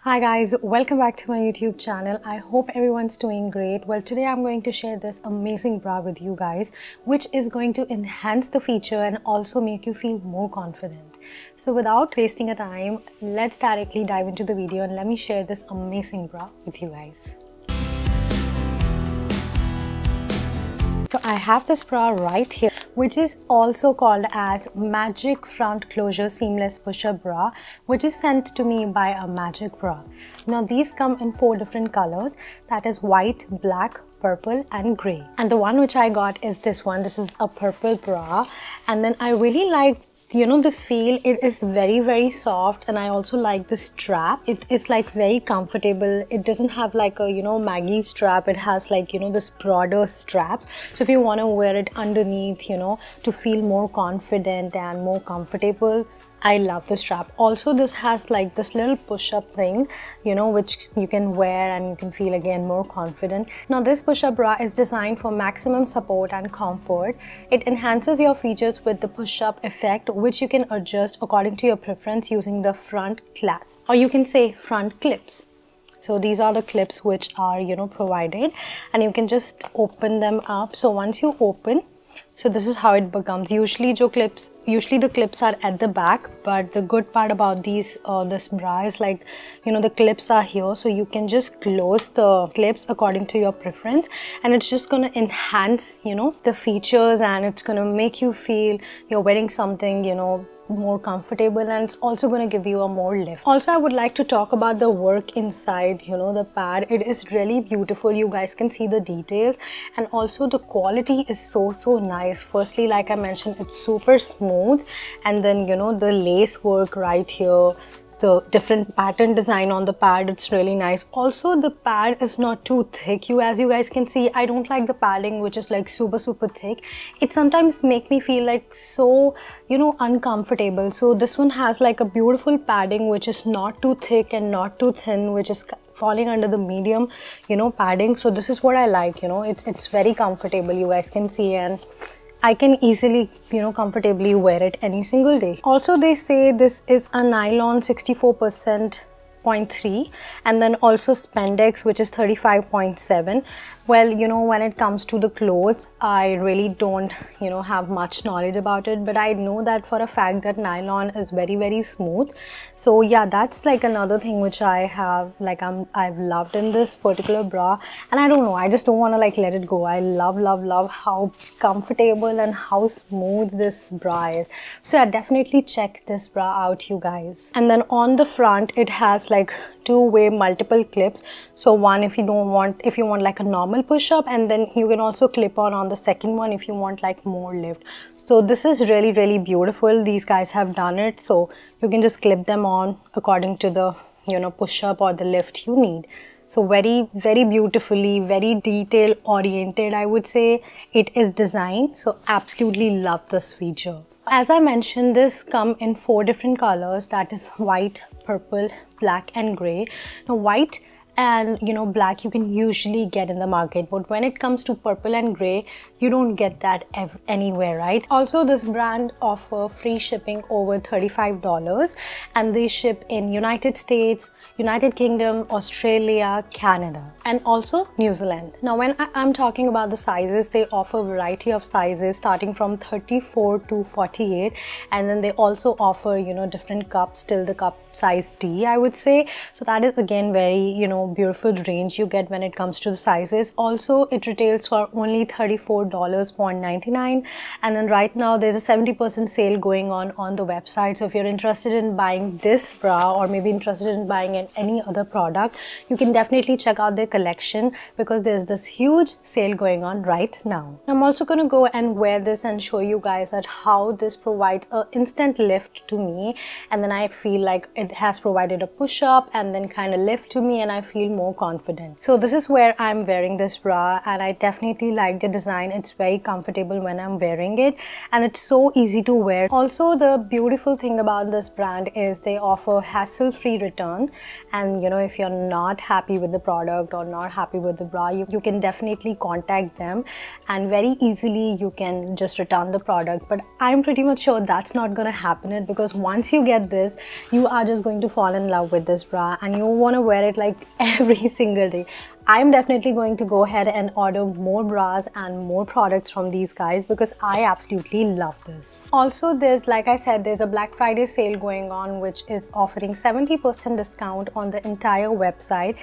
Hi guys, welcome back to my YouTube channel. I hope everyone's doing great. Well, today I'm going to share this amazing bra with you guys, which is going to enhance the feature and also make you feel more confident. So without wasting a time, let's directly dive into the video and let me share this amazing bra with you guys. So I have this bra right here, which is also called as Magic Front Closure Seamless Push-Up Bra, which is sent to me by a Magic Bra. Now these come in 4 different colors, that is white, black, purple and grey. And the one which I got is this one. This is a purple bra, and then I really like the feel. It is very soft, and I also like the strap. It is like very comfortable. It doesn't have like a Maggie strap. It has like this broader straps, so if you want to wear it underneath to feel more confident and more comfortable, I love the strap. Also, this has like this little push-up thing, which you can wear and you can feel again more confident. Now, this push-up bra is designed for maximum support and comfort. It enhances your features with the push-up effect, which you can adjust according to your preference using the front clasp, or you can say front clips. So these are the clips which are provided, and you can just open them up. So once you open, so this is how it becomes. Usually the clips are at the back, but the good part about this bra is like the clips are here, so you can just close the clips according to your preference, and it's just gonna enhance the features, and it's gonna make you feel you're wearing something more comfortable, and it's also going to give you a more lift. Also, I would like to talk about the work inside the pad. It is really beautiful. You guys can see the details, and also the quality is so nice. Firstly, like I mentioned, it's super smooth, and then the lace work right here, the different pattern design on the pad, it's really nice. Also, the pad is not too thick. As you guys can see, I don't like the padding which is like super thick. It sometimes makes me feel like so uncomfortable. So this one has like a beautiful padding which is not too thick and not too thin, which is falling under the medium padding. So this is what I like. It's very comfortable, you guys can see, and I can easily comfortably wear it any single day. Also, they say this is a nylon 64.3, and then also spandex, which is 35.7. Well, when it comes to the clothes, I really don't have much knowledge about it, but I know that for a fact that nylon is very smooth. So yeah, that's like another thing which I have I've loved in this particular bra, and I don't know, I just don't want to like let it go. I love how comfortable and how smooth this bra is. So yeah, definitely check this bra out, you guys. And then on the front, it has like two-way multiple clips. So one, if you want like a normal push-up, and then you can also clip on the second one if you want like more lift. So this is really beautiful. These guys have done it, so you can just clip them on according to the push-up or the lift you need. So very beautifully, very detail oriented, I would say it is designed. So absolutely love this feature. As I mentioned, this come in 4 different colors, that is white, purple, black and grey. Now white and black you can usually get in the market, but when it comes to purple and grey, you don't get that anywhere, right? Also, this brand offer free shipping over $35, and they ship in United States, United Kingdom, Australia, Canada, and also New Zealand. Now when I'm talking about the sizes, they offer a variety of sizes starting from 34 to 48, and then they also offer different cups till the cup size D, I would say. So that is again very beautiful range you get when it comes to the sizes. Also, it retails for only $34.99, and then right now there's a 70% sale going on the website. So if you're interested in buying this bra, or maybe interested in buying any other product, you can definitely check out their collection, because there's this huge sale going on right now. I'm also going to go and wear this and show you guys that how this provides an instant lift to me, and then I feel like it has provided a push-up and then kind of lift to me, and I feel more confident. So this is where I'm wearing this bra, and I definitely like the design. It's very comfortable when I'm wearing it, and it's so easy to wear. Also, the beautiful thing about this brand is they offer hassle-free return, and if you're not happy with the product or not happy with the bra, you can definitely contact them, and very easily you can just return the product. But I'm pretty much sure that's not gonna happen, because once you get this, you are just going to fall in love with this bra and you want to wear it like every single day. I'm definitely going to go ahead and order more bras and more products from these guys because I absolutely love this. Also, there's, like I said, there's a Black Friday sale going on which is offering 70% discount on the entire website.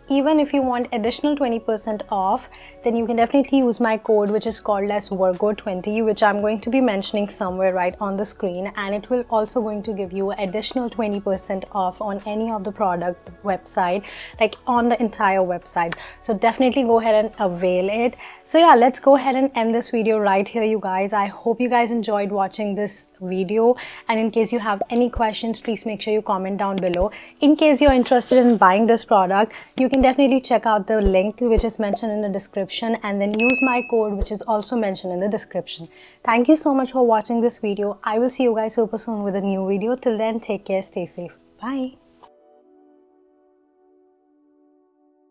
Even if you want additional 20% off, then you can definitely use my code, which is called as Virgo20, which I'm going to be mentioning somewhere right on the screen, and it will also going to give you additional 20% off on any of the product website, like on the entire website. So definitely go ahead and avail it. So yeah, let's go ahead and end this video right here, you guys. I hope you guys enjoyed watching this video, and in case you have any questions, please make sure you comment down below. In case you're interested in buying this product, you can definitely check out the link which is mentioned in the description, and then use my code which is also mentioned in the description. Thank you so much for watching this video. I will see you guys super soon with a new video. Till then, take care, stay safe, bye.